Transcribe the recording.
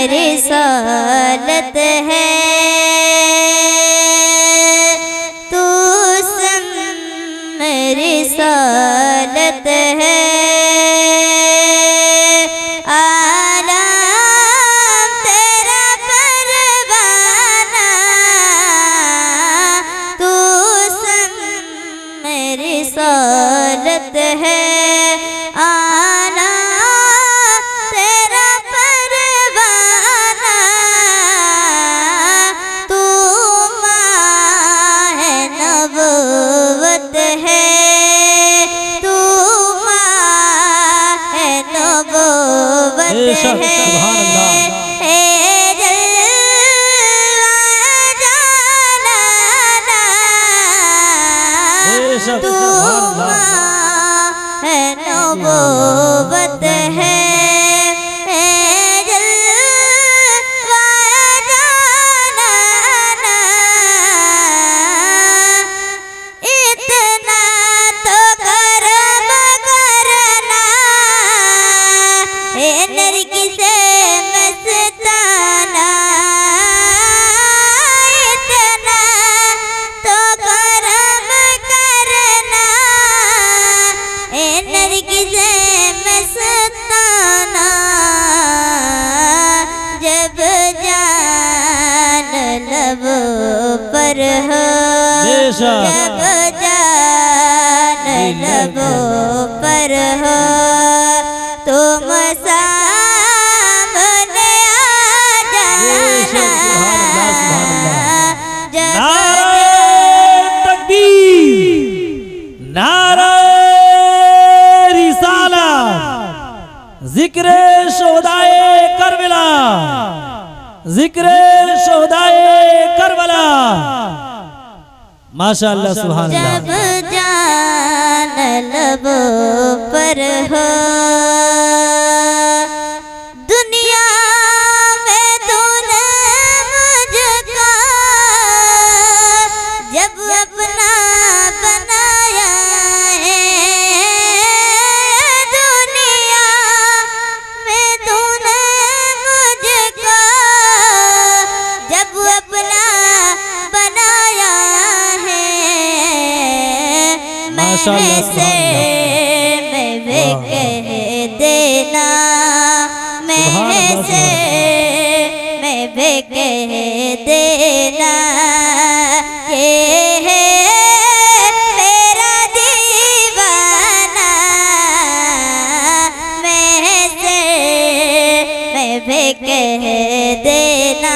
रिसालत है, तू रिसालत है। आलम तेरा परवाना, तू रिसालत है। नबूवत है, इतना तो करम करना नरगिस मस्ताना, इतना तो करम करना नरगिस मस्ताना। जब जान लब पर हो, जब जान लब पर हो, तुम सामने आ जाना। नारे तकबीर, नारे रिसालत, जिक्रे शोहदाए करबला, जिक्रे शोहदाए करबला। माशाअल्लाह सुभान अल्लाह। जब जान लब पर हो, दुनिया में तूने मुझको जब अपना बनाया है, दुनिया में तूने मुझको जब अपना बनाया है, मैं से मैं कह देना, मैं से मैं कह देना, ये है मेरा दीवाना। मैं से मैं कह देना,